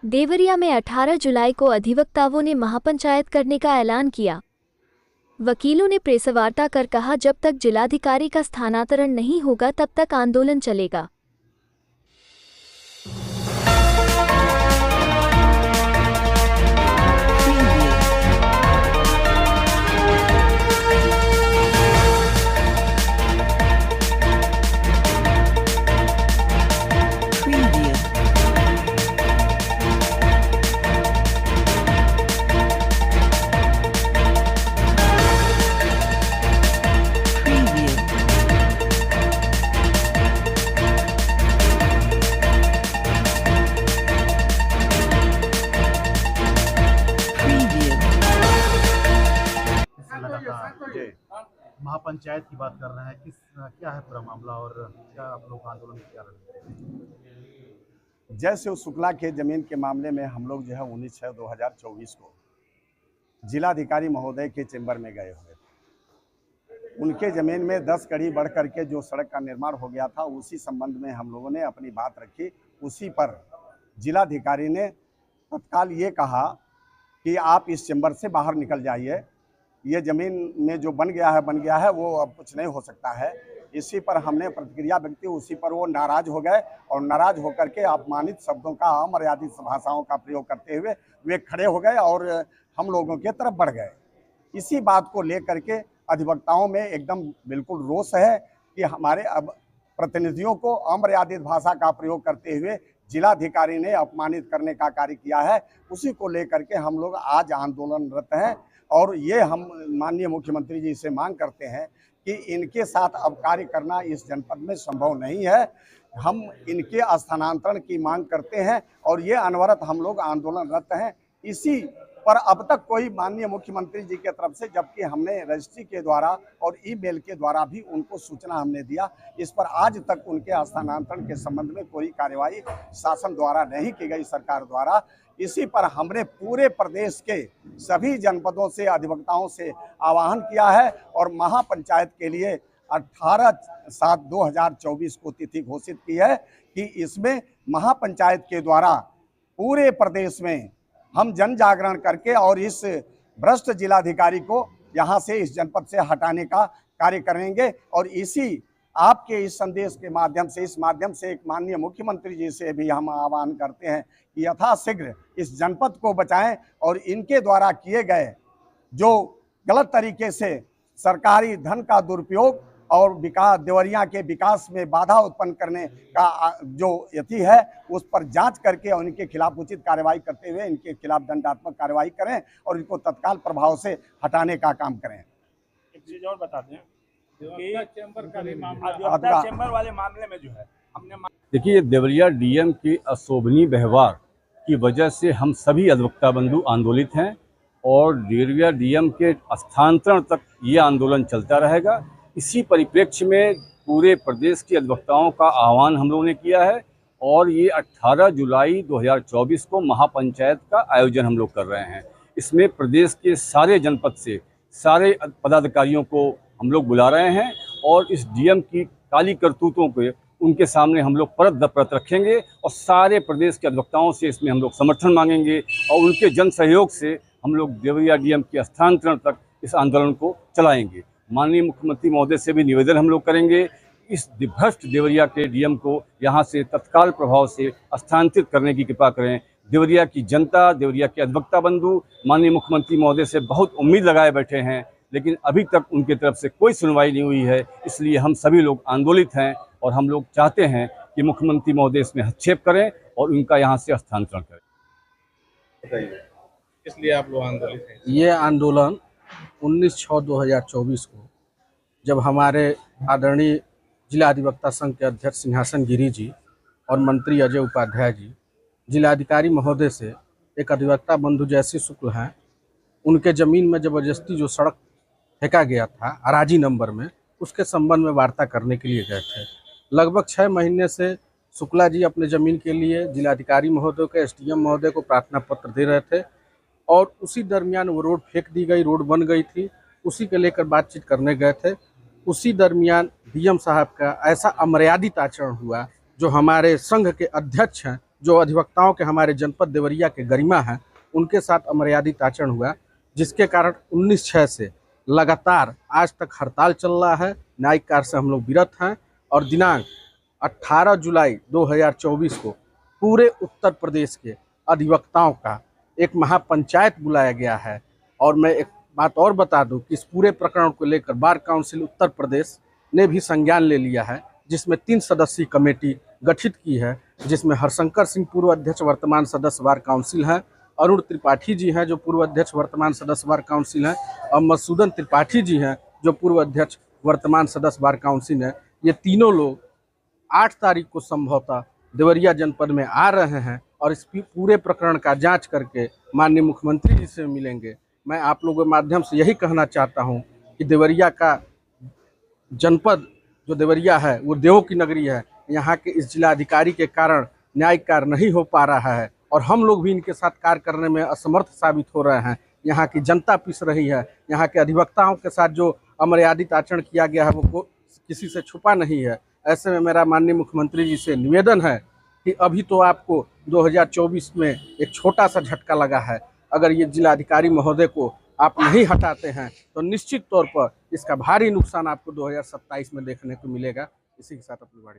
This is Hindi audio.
देवरिया में 18 जुलाई को अधिवक्ताओं ने महापंचायत करने का ऐलान किया। वकीलों ने प्रेसवार्ता कर कहा, जब तक जिलाधिकारी का स्थानांतरण नहीं होगा तब तक आंदोलन चलेगा। महापंचायत की बात कर रहे हैं, क्या है पूरा मामला और क्या आप लोग आंदोलन किया रहे हैं? जय शिव शुक्ला के जमीन के मामले में हम लोग जो है 19/6/2024 को जिलाधिकारी महोदय के चेंबर में गए हुए थे। उनके ज़मीन में 10 कड़ी बढ़ करके जो सड़क का निर्माण हो गया था, उसी संबंध में हम लोगों ने अपनी बात रखी। उसी पर जिलाधिकारी ने तत्काल ये कहा कि आप इस चेंबर से बाहर निकल जाइए, ये ज़मीन में जो बन गया है, वो अब कुछ नहीं हो सकता है। इसी पर हमने प्रतिक्रिया व्यक्त की। उसी पर वो नाराज़ हो गए और नाराज़ होकर के अपमानित शब्दों का, अमर्यादित भाषाओं का प्रयोग करते हुए वे खड़े हो गए और हम लोगों के तरफ बढ़ गए। इसी बात को लेकर के अधिवक्ताओं में एकदम बिल्कुल रोष है कि हमारे अब प्रतिनिधियों को अमर्यादित भाषा का प्रयोग करते हुए जिलाधिकारी ने अपमानित करने का कार्य किया है। उसी को लेकर के हम लोग आज आंदोलनरत हैं और ये हम माननीय मुख्यमंत्री जी से मांग करते हैं कि इनके साथ अब कार्य करना इस जनपद में संभव नहीं है। हम इनके स्थानांतरण की मांग करते हैं और ये अनवरत हम लोग आंदोलनरत हैं। इसी पर अब तक कोई माननीय मुख्यमंत्री जी के तरफ से, जबकि हमने रजिस्ट्री के द्वारा और ईमेल के द्वारा भी उनको सूचना हमने दिया, इस पर आज तक उनके स्थानांतरण के संबंध में कोई कार्यवाही शासन द्वारा नहीं की गई, सरकार द्वारा। इसी पर हमने पूरे प्रदेश के सभी जनपदों से अधिवक्ताओं से आह्वान किया है और महापंचायत के लिए 18/7/2024 को तिथि घोषित की है कि इसमें महापंचायत के द्वारा पूरे प्रदेश में हम जन जागरण करके और इस भ्रष्ट जिलाधिकारी को यहाँ से, इस जनपद से हटाने का कार्य करेंगे। और इसी आपके इस संदेश के माध्यम से, इस माध्यम से एक माननीय मुख्यमंत्री जी से भी हम आह्वान करते हैं कि यथाशीघ्र इस जनपद को बचाएं और इनके द्वारा किए गए जो गलत तरीके से सरकारी धन का दुरुपयोग और विकास, देवरिया के विकास में बाधा उत्पन्न करने का जो यति है, उस पर जांच करके और इनके खिलाफ उचित कार्रवाई करते हुए इनके खिलाफ दंडात्मक कार्रवाई करें और इनको तत्काल प्रभाव से हटाने का काम करें। एक चीज और बता दें कि चेंबर वाले मामले में जो है हमने देखिए, देवरिया डीएम की अशोभनीय व्यवहार की वजह से हम सभी अधिवक्ता बंधु आंदोलित हैं और देवरिया डीएम के स्थानांतरण तक ये आंदोलन चलता रहेगा। इसी परिप्रेक्ष्य में पूरे प्रदेश के अधिवक्ताओं का आह्वान हम लोगों ने किया है और ये 18 जुलाई 2024 को महापंचायत का आयोजन हम लोग कर रहे हैं। इसमें प्रदेश के सारे जनपद से सारे पदाधिकारियों को हम लोग बुला रहे हैं और इस डीएम की काली करतूतों पे उनके सामने हम लोग परत दपरत रखेंगे और सारे प्रदेश के अधिवक्ताओं से इसमें हम लोग समर्थन मांगेंगे और उनके जन सहयोग से हम लोग देवरिया डीएम के स्थानांतरण तक इस आंदोलन को चलाएंगे। माननीय मुख्यमंत्री महोदय से भी निवेदन हम लोग करेंगे, इस भ्रष्ट देवरिया के डीएम को यहाँ से तत्काल प्रभाव से स्थानांतरित करने की कृपा करें। देवरिया की जनता, देवरिया के अधिवक्ता बंधु माननीय मुख्यमंत्री महोदय से बहुत उम्मीद लगाए बैठे हैं, लेकिन अभी तक उनकी तरफ से कोई सुनवाई नहीं हुई है। इसलिए हम सभी लोग आंदोलित हैं और हम लोग चाहते हैं कि मुख्यमंत्री महोदय इसमें हस्तक्षेप करें और उनका यहाँ से स्थानांतरण करें। इसलिए आप लोग आंदोलित हैं। ये आंदोलन 19/6/2024 को जब हमारे आदरणीय जिला अधिवक्ता संघ के अध्यक्ष सिंहासन गिरी जी और मंत्री अजय उपाध्याय जी जिलाधिकारी महोदय से एक अधिवक्ता बंधु जयश्री शुक्ल हैं, उनके ज़मीन में ज़बरदस्ती जो सड़क फेंका गया था अराजी नंबर में, उसके संबंध में वार्ता करने के लिए गए थे। लगभग 6 महीने से शुक्ला जी अपने ज़मीन के लिए जिलाधिकारी महोदय को, एसडीएम महोदय को प्रार्थना पत्र दे रहे थे और उसी दरमियान वो रोड फेंक दी गई, रोड बन गई थी, उसी के लेकर बातचीत करने गए थे। उसी दरमियान डीएम साहब का ऐसा अमर्यादित आचरण हुआ जो हमारे संघ के अध्यक्ष हैं जो अधिवक्ताओं के हमारे जनपद देवरिया के गरिमा हैं उनके साथ अमर्यादित आचरण हुआ, जिसके कारण 19/6 से लगातार आज तक हड़ताल चल रहा है। न्यायिक कार्य से हम लोग विरत हैं और दिनांक 18 जुलाई 2024 को पूरे उत्तर प्रदेश के अधिवक्ताओं का एक महापंचायत बुलाया गया है। और मैं एक बात और बता दूं कि इस पूरे प्रकरण को लेकर बार काउंसिल उत्तर प्रदेश ने भी संज्ञान ले लिया है, जिसमें 3 सदस्यीय कमेटी गठित की है, जिसमें हरशंकर सिंह पूर्व अध्यक्ष वर्तमान सदस्य बार काउंसिल हैं, अरुण त्रिपाठी जी हैं जो पूर्व अध्यक्ष वर्तमान सदस्य बार काउंसिल हैं, और मधुसूदन त्रिपाठी जी हैं जो पूर्व अध्यक्ष वर्तमान सदस्य बार काउंसिल हैं। ये तीनों लोग 8 तारीख को संभवतः देवरिया जनपद में आ रहे हैं और इस पूरे प्रकरण का जांच करके माननीय मुख्यमंत्री जी से मिलेंगे। मैं आप लोगों के माध्यम से यही कहना चाहता हूं कि देवरिया का जनपद जो देवरिया है वो देवों की नगरी है। यहाँ के इस जिलाधिकारी के कारण न्यायिक कार्य नहीं हो पा रहा है और हम लोग भी इनके साथ कार्य करने में असमर्थ साबित हो रहे हैं। यहाँ की जनता पिस रही है। यहाँ के अधिवक्ताओं के साथ जो अमर्यादित आचरण किया गया है वो किसी से छुपा नहीं है। ऐसे में मेरा माननीय मुख्यमंत्री जी से निवेदन है कि अभी तो आपको 2024 में एक छोटा सा झटका लगा है, अगर ये जिलाधिकारी महोदय को आप नहीं हटाते हैं तो निश्चित तौर पर इसका भारी नुकसान आपको 2027 में देखने को मिलेगा। इसी के साथ अपनी बात